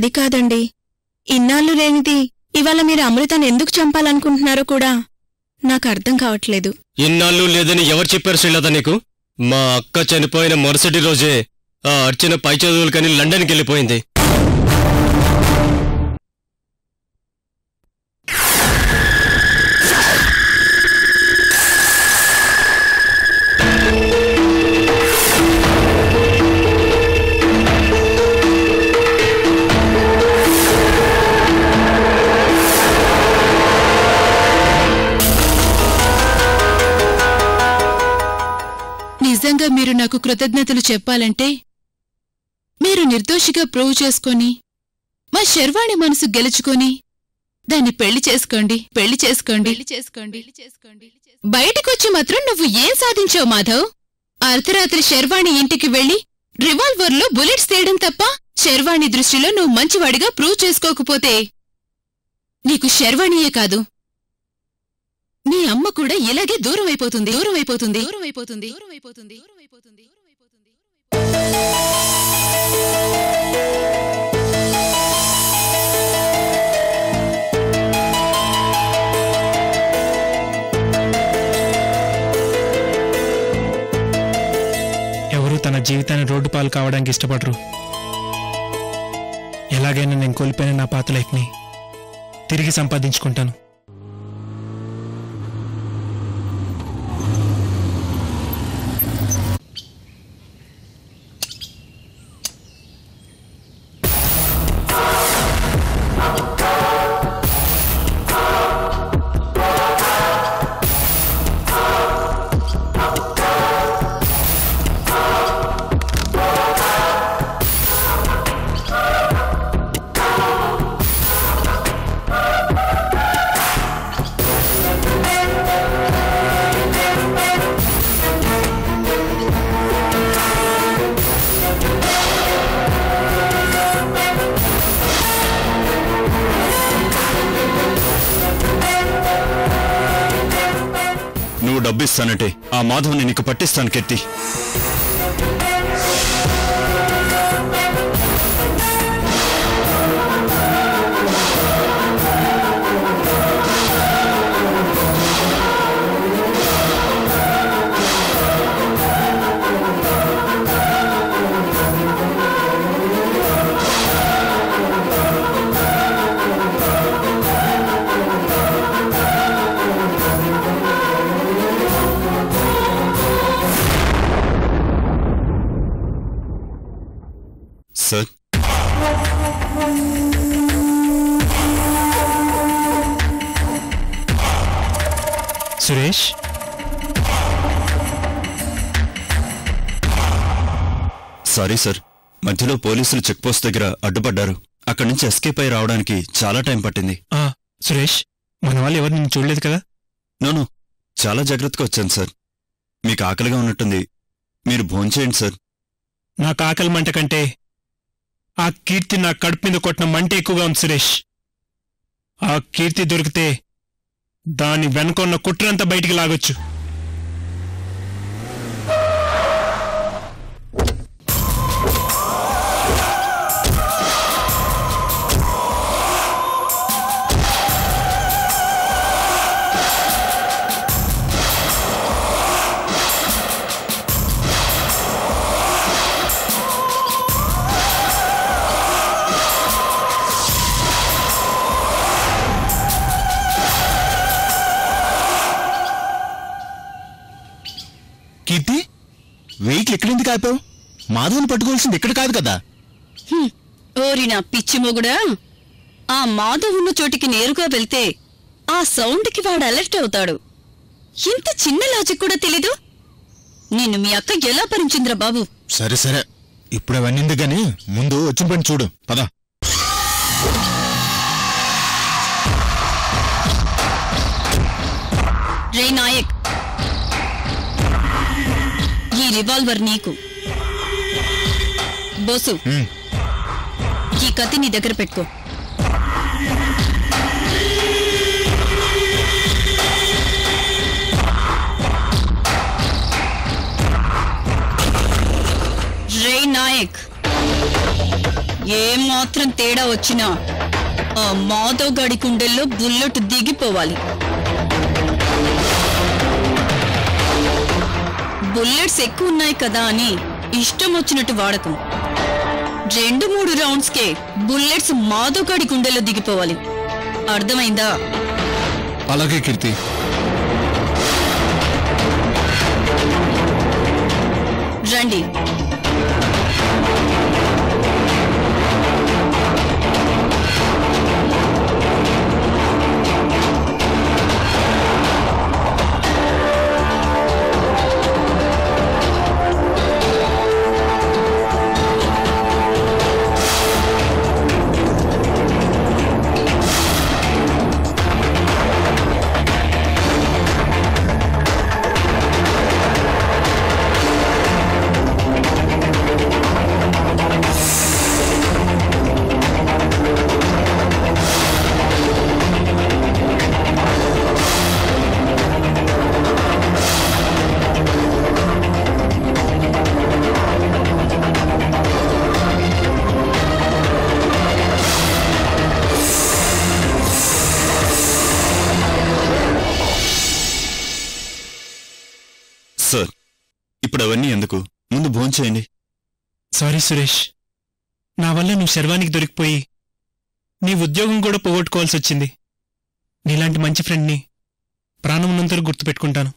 అది కాదండి, ఇన్నాళ్ళు లేనిది ఇవాళ మీరు అమృతాన్ని ఎందుకు చంపాలనుకుంటున్నారో కూడా నాకు అర్థం కావట్లేదు. ఇన్నాళ్ళు లేదని ఎవరు చెప్పారు శ్రీలత నీకు? మా అక్క చనిపోయిన మరుసటి రోజే ఆ అర్చన పై చదువులకని లండన్కి వెళ్ళిపోయింది. నిజంగా మీరు నాకు కృతజ్ఞతలు చెప్పాలంటే మీరు నిర్దోషిగా ప్రూవ్ చేసుకొని మా శర్వాణి మనసు గెలుచుకొని దాన్ని పెళ్లి చేసుకోండి. బయటికొచ్చి మాత్రం నువ్వు ఏం సాధించావు మాధవ్? అర్ధరాత్రి శర్వాణి ఇంటికి వెళ్లి రివాల్వర్లో బుల్లెట్స్ తీయడం తప్ప శర్వాణి దృష్టిలో నువ్వు మంచివాడిగా ప్రూవ్ చేసుకోకపోతే నీకు శర్వాణియే కాదు, నీ అమ్మ కూడా ఇలాగే దూరమైపోతుంది. ఎవరు తన జీవితాన్ని రోడ్డు పాలు కావడానికి ఇష్టపడరు. ఎలాగైనా నేను కోల్పోయిన నా పాత లైఫ్ని తిరిగి సంపాదించుకుంటాను. నువ్వు డబ్బిస్తానంటే ఆ మాధవ్ని నీకు పట్టిస్తాను కీర్తి. సార్, సురేష్, సారీ సార్, మధ్యలో పోలీసులు చెక్ పోస్ట్ దగ్గర అడ్డుపడ్డారు. అక్కడి నుంచి ఎస్కేప్ అయి రావడానికి చాలా టైం పట్టింది. సురేష్, మన వాళ్ళు ఎవరు నిన్ను చూడలేదు కదా? నోను, చాలా జాగ్రత్తగా వచ్చాను సార్. మీకు ఆకలిగా ఉన్నట్టుంది, మీరు భోంచేయండి సార్. నాకు ఆకలి మంట కంటే ఆ కీర్తి నా కడుపు మీద కొట్టిన మంట ఎక్కువగా ఉంది సురేష్. ఆ కీర్తి దొరికితే దాని వెనుకొన్న కుట్రంతా బయటికి లాగొచ్చు. కీర్తి, వెయిట్లు ఎక్కడెందుకు ఆపావు? మాధవ్ని పట్టుకోవాల్సింది ఇక్కడ కాదు కదా. ఓరి నా పిచ్చి మొగుడా, ఆ మాధవ్ ఉన్న చోటికి నేరుగా వెళ్తే ఆ సౌండ్కి వాడు అలర్ట్ అవుతాడు. ఇంత చిన్న లాజిక్ కూడా తెలీదు. నిన్ను మీ అక్క ఎలా భరించిందిరా బాబు? సరే సరే, ఇప్పుడు అవన్నీ గాని ముందు వచ్చిన పని చూడు, పద. రే నాయక్, ఈ రివాల్వర్ నీకు. బోసు, ఈ కత్తి నీ దగ్గర పెట్టుకో. రే నాయక్, ఏమాత్రం తేడా వచ్చినా ఆ మాధవ్ గాడి కుండెల్లో బుల్లెట్ దిగిపోవాలి. బుల్లెట్స్ ఎక్కువ ఉన్నాయి కదా అని ఇష్టం వచ్చినట్టు వాడకం. 2-3 రౌండ్స్కే బుల్లెట్స్ మాధవ్ గాడి కుండెల్లో దిగిపోవాలి. అర్థమైందా? అలాగే కీర్తి. రండి. సార్, ఇప్పుడు అవన్నీ ఎందుకు? ముందు భోంచేయండి. సారీ సురేష్, నా వల్ల నువ్వు శర్వానికి దొరికిపోయి నీ ఉద్యోగం కూడా పోగొట్టుకోవాల్సి వచ్చింది. నీలాంటి మంచి ఫ్రెండ్ని ప్రాణం ఉన్నంతవరకు గుర్తుపెట్టుకుంటాను.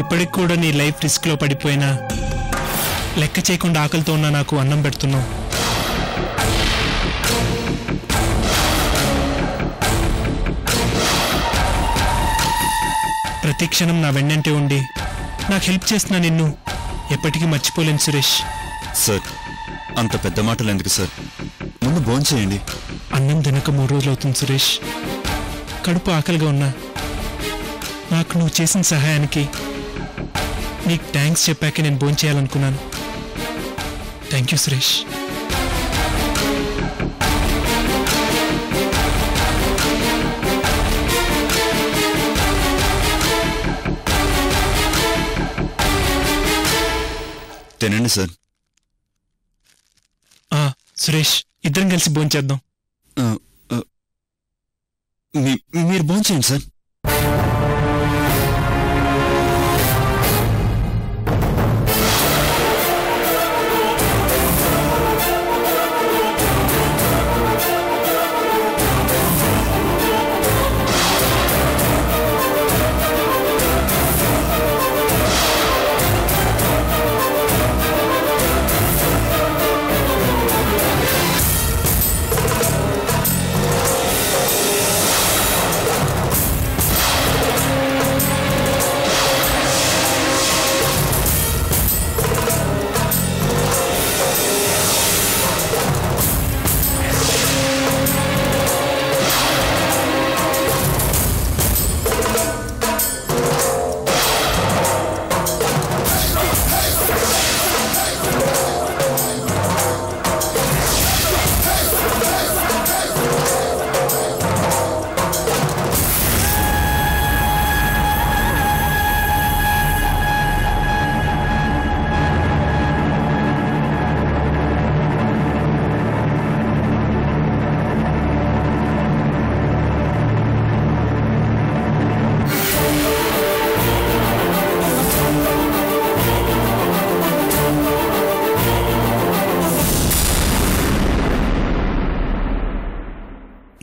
ఇప్పటికి కూడా నీ లైఫ్ రిస్క్లో పడిపోయినా లెక్క చేయకుండా ఆకలితో ఉన్నా నాకు అన్నం పెడుతున్నావు. ప్రతి క్షణం నా వెన్నంటే ఉండి నాకు హెల్ప్ చేస్తున్నా నిన్ను ఎప్పటికీ మర్చిపోలేను సురేష్. సార్, అంత పెద్ద మాటలు ఎందుకు సార్? ముందు భోంచేయండి. అన్నం తినక 3 రోజులు అవుతుంది సురేష్. కడుపు ఆకలిగా ఉన్నా నాకు నువ్వు చేసిన సహాయానికి నీకు థ్యాంక్స్ చెప్పాకే నేను భోంచేయాలనుకున్నాను. Thank you Suresh. తినండి సార్. సురేష్, ఇద్దరం కలిసి భోంచేద్దాం. మీరు భోంచేయండి సార్.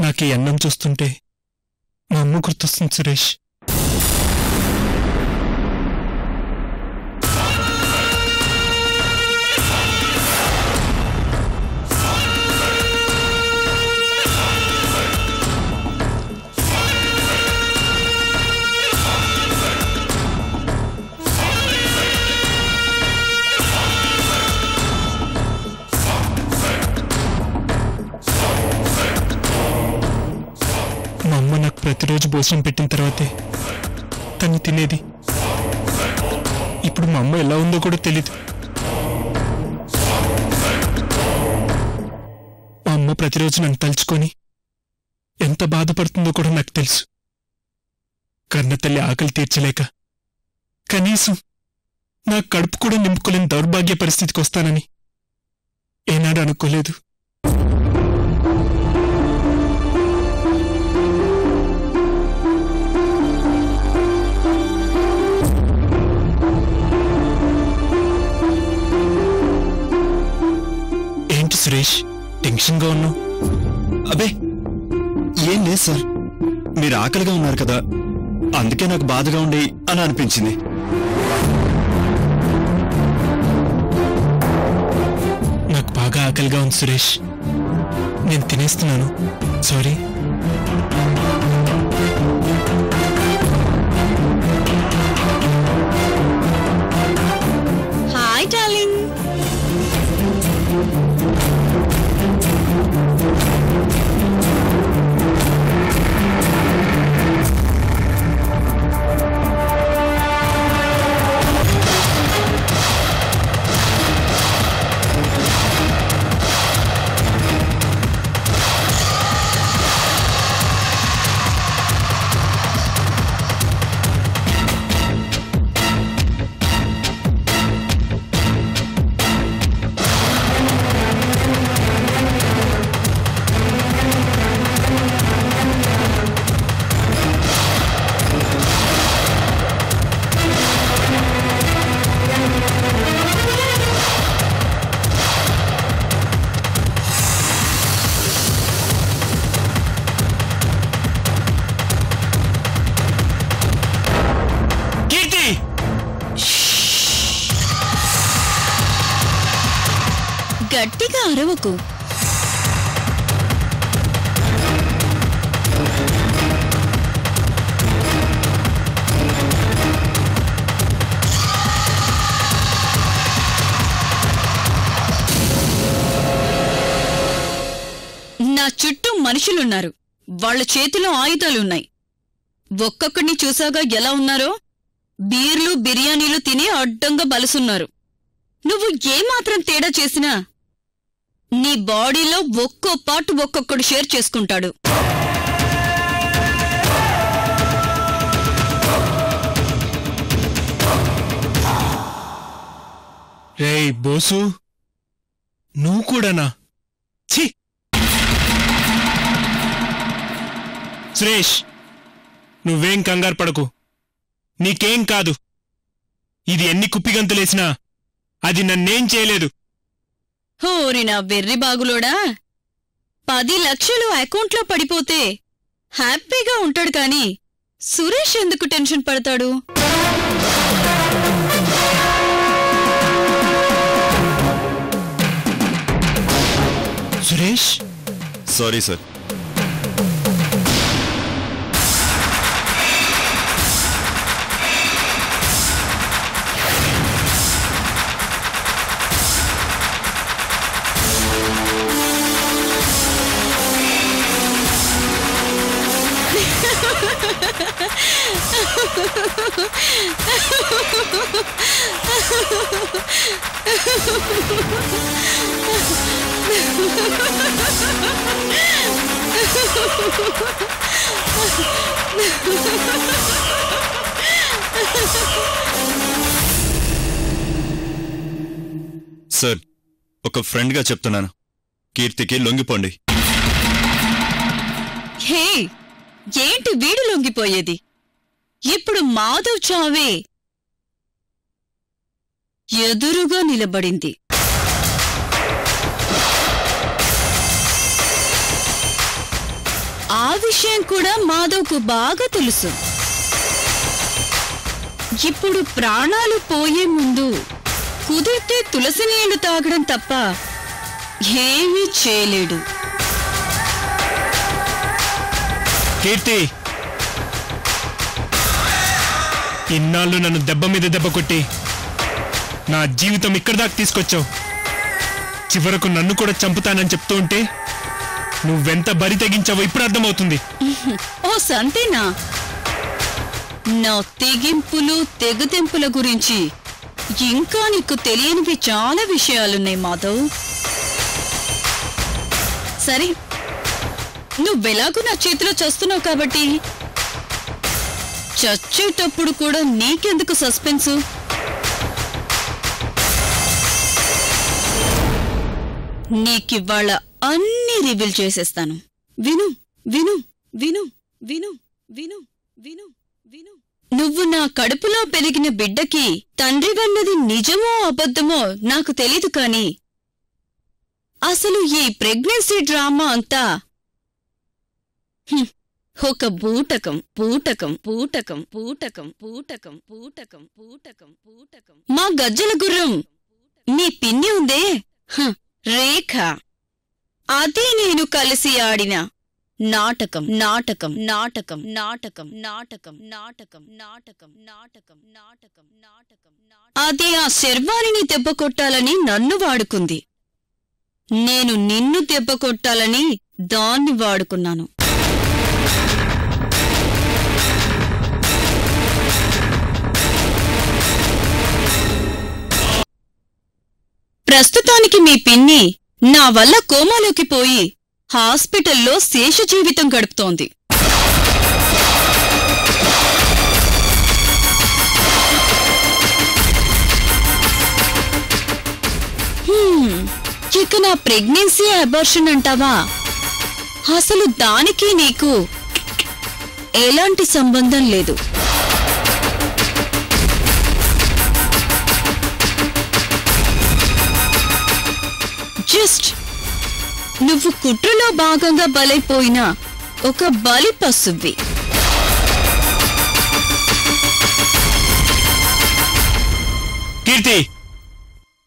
నాకు ఈ అన్నం చూస్తుంటే మా అమ్మ గుర్తొస్తుంది సురేష్. మా అమ్మ నాకు ప్రతిరోజు భోజనం పెట్టిన తర్వాతే తను తినేది. ఇప్పుడు మా అమ్మ ఎలా ఉందో కూడా తెలీదు. మా అమ్మ ప్రతిరోజు నన్ను తలుచుకొని ఎంత బాధపడుతుందో కూడా నాకు తెలుసు. కన్నతల్లి ఆకలి తీర్చలేక కనీసం నా కడుపు కూడా నింపుకోలేని దౌర్భాగ్య పరిస్థితికి వస్తానని ఏనాడు అనుకోలేదు. ఏంటి సురేష్, టెన్షన్గా ఉన్నావు? అబే ఏం లేదు సార్, మీరు ఆకలిగా ఉన్నారు కదా, అందుకే నాకు బాధగా ఉండి అని అనిపించింది. నాకు బాగా ఆకలిగా ఉంది సురేష్, నేను తినేస్తున్నాను. సారీ. Hi darling. గట్టిగా అరవకు. నా చుట్టూ మనుషులున్నారు, వాళ్ల చేతిలో ఆయుధాలున్నాయి. ఒక్కొక్కడిని చూసాగా ఎలా ఉన్నారో, బీర్లు బిర్యానీలు తిని అడ్డంగా బలుసున్నారు. నువ్వు ఏమాత్రం తేడా చేసినా నీ బాడీలో ఒక్కో పార్ట్ ఒక్కొక్కడు షేర్ చేసుకుంటాడు. రేయ్ బోసు, నువ్వు కూడానా? ఛీ! సురేష్, నువ్వేం కంగారు పడకు, నీకేం కాదు. ఇది ఎన్ని కుప్పిగంతులేసినా అది నన్నేం చేయలేదు. హోరి నా వెర్రి బాగులోడా, 10 లక్షలు అకౌంట్లో పడిపోతే హ్యాపీగా ఉంటాడు కాని సురేష్ ఎందుకు టెన్షన్ పడతాడు? Suresh, sorry sir. సార్, ఒక ఫ్రెండ్గా చెప్తున్నాను, కీర్తికి లొంగిపోండి. హే, ఏంటి వీడు లొంగిపోయేది? ఇప్పుడు మాధవ్ చావే ఎదురుగా నిలబడింది. ఆ విషయం కూడా మాధవ్కు బాగా తెలుసు. ఇప్పుడు ప్రాణాలు పోయే ముందు కుదిరితే తులసి నీళ్లు తాగడం తప్ప ఏమీ చేయలేడు. కీర్తి, ఇన్నాళ్ళు నన్ను దెబ్బ మీద దెబ్బ కొట్టి నా జీవితం ఇక్కడి దాకా తీసుకొచ్చావు. చివరకు నన్ను కూడా చంపుతానని చెప్తూ ఉంటే నువ్వెంత బరి తెగించావో ఇప్పుడు అర్థమవుతుంది. ఓ సంతేనా? నా తెగింపులు తెగుతెంపుల గురించి ఇంకా నీకు తెలియనివి చాలా విషయాలున్నాయి మాధవ్. సరే నువ్వెలాగూ నా చేతిలో చస్తున్నావు కాబట్టి చచ్చేటప్పుడు కూడా నీకెందుకు సస్పెన్సు? నీకివ్వాళ అన్నీ రివీల్ చేసేస్తాను. విను విను విను విను విను విను విను. నువ్వు నా కడుపులో పెరిగిన బిడ్డకి తండ్రివన్నది నిజమో అబద్ధమో నాకు తెలీదు కాని అసలు ఈ ప్రెగ్నెన్సీ డ్రామా అంతా ఒక బూటకం పూటకం పూటకం పూటకం పూటకం పూటకం పూటకం పూటకం. మా గజ్జల గుర్రం మీ పిన్ని ఉందే రేఖ, అది నేను కలిసి ఆడిన నాటకం నాటకం నాటకం నాటకం నాటకం నాటకం నాటకం నాటకం నాటకం నాటకం. అది ఆ శర్వాణిని దెబ్బ కొట్టాలని నన్ను వాడుకుంది, నేను నిన్ను దెబ్బ కొట్టాలని దాన్ని వాడుకున్నాను. ప్రస్తుతానికి మీ పిన్ని నా వల్ల కోమాలోకి పోయి హాస్పిటల్లో శేష జీవితం గడుపుతోంది. ఇక నా ప్రెగ్నెన్సీ అబార్షన్ అంటావా? అసలు దానికి నీకు ఎలాంటి సంబంధం లేదు. జస్ట్ నువ్వు కుట్రలో భాగంగా బలైపోయిన ఒక బలి పశువ్వి. కీర్తి,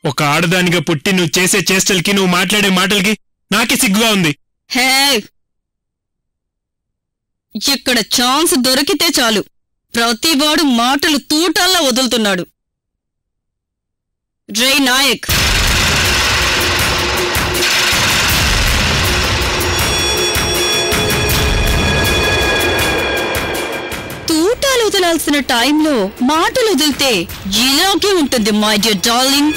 ఒక ఆడదానిగా పుట్టి నువ్వు చేసే చేష్టలకి, నువ్వు మాట్లాడే మాటలకి నాకే సిగ్గుగా ఉంది. హే, ఇక్కడ ఛాన్స్ దొరికితే చాలు ప్రతివాడు మాటలు తూటాల్లా వదులుతున్నాడు. రే నాయక్, తూటాలు వదలాల్సిన టైంలో మాటలు వదిలితే ఇలాగే ఉంటుంది మై డియర్ డార్లింగ్.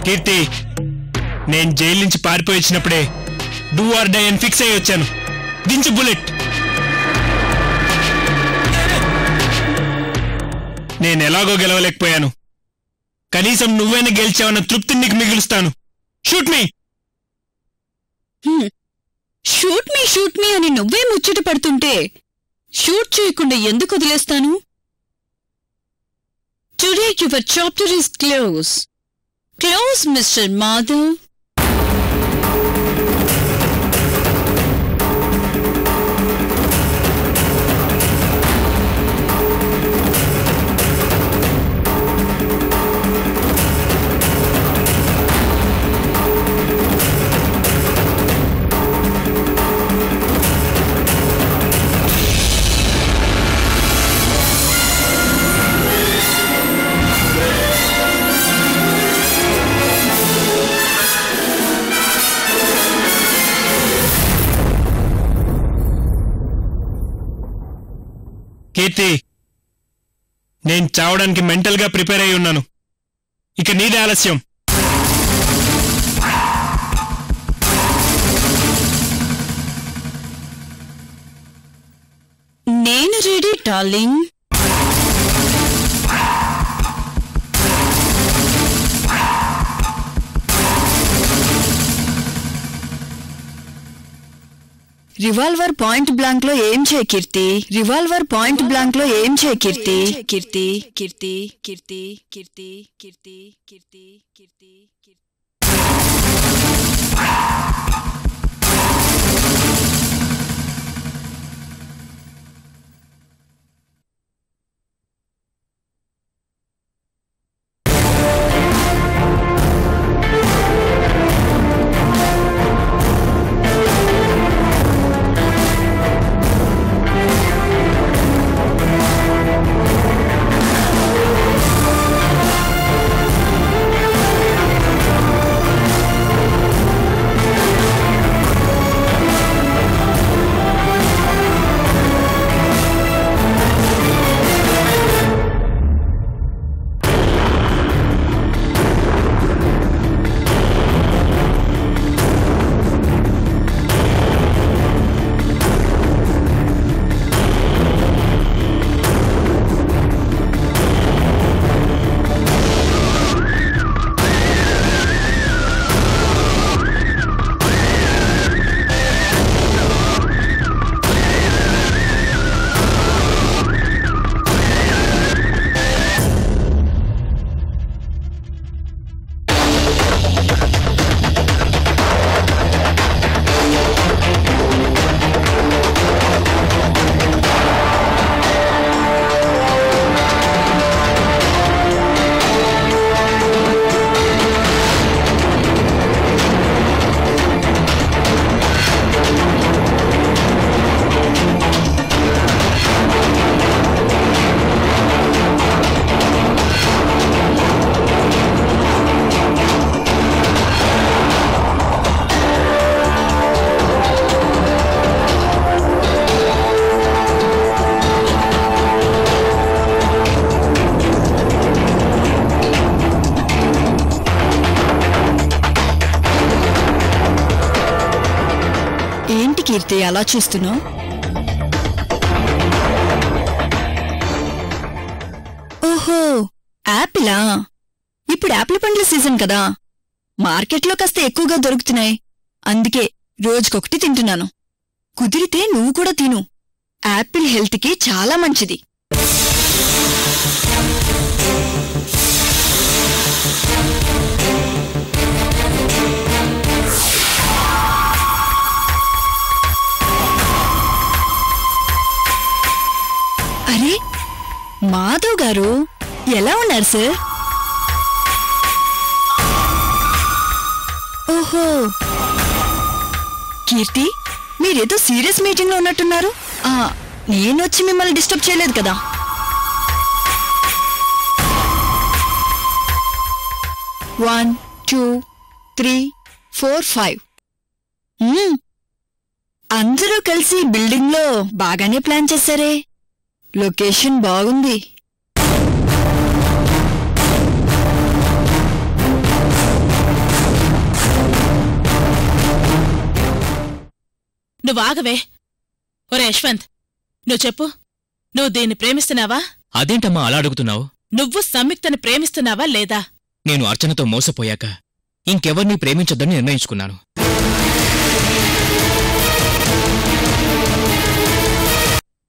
కీర్తి, నేను జైలు నుంచి పారిపోయి వచ్చినప్పుడే డూ ఆర్ డై అని ఫిక్స్ అయ్యి వచ్చాను. దించు బుల్లెట్. నేను ఎలాగో గెలవలేకపోయాను, కనీసం నువ్వైనా గెలిచావన్న తృప్తిని నీకు మిగులుస్తాను. షూట్ మీ. షూట్ మీ అని నువ్వే ముచ్చట పడుతుంటే షూట్ చేయకుండా ఎందుకు వదిలేస్తాను? Today your chapter is close. Close, Mr. Madhav. కీర్తి, నేను చావడానికి మెంటల్గా ప్రిపేర్ అయి ఉన్నాను. ఇక నీదే ఆలస్యం. నేను ready darling. Revolver point blank లో ఏం చేయ కీర్తి? రివాల్వర్ పాయింట్ బ్లాంక్ లో ఏం చేయ కీర్తి? కీర్తి కీర్తి కీర్తి కీర్తి కీర్తి కీర్తి కీర్తి కీర్తి. కీర్తి అలా చూస్తున్నావు? ఓహో, యాపిలా? ఇప్పుడు యాపిల్ పండ్ల సీజన్ కదా, మార్కెట్లో కాస్త ఎక్కువగా దొరుకుతున్నాయి. అందుకే రోజుకొకటి తింటున్నాను. కుదిరితే నువ్వు కూడా తిను. యాపిల్ హెల్త్కి చాలా మంచిది. అరే మాధవ్ గారు, ఎలా ఉన్నారు సార్? ఓహో, కీర్తి, మీరేదో సీరియస్ మీటింగ్ లో ఉన్నట్టున్నారు. నేనొచ్చి మిమ్మల్ని డిస్టర్బ్ చేయలేదు కదా? వన్, 2, 3, 4, 5. అందరూ కలిసి బిల్డింగ్ లో బాగానే ప్లాన్ చేశారే. లొకేషన్ బాగుంది. నువ్వాగవే. ఒరే యశ్వంత్, నువ్వు చెప్పు, నువ్వు దీన్ని ప్రేమిస్తున్నావా? అదేంటమ్మా అలా అడుగుతున్నావు? నువ్వు సంయుక్తని ప్రేమిస్తున్నావా లేదా? నేను అర్చనతో మోసపోయాక ఇంకెవర్నీ ప్రేమించొద్దని నిర్ణయించుకున్నాను.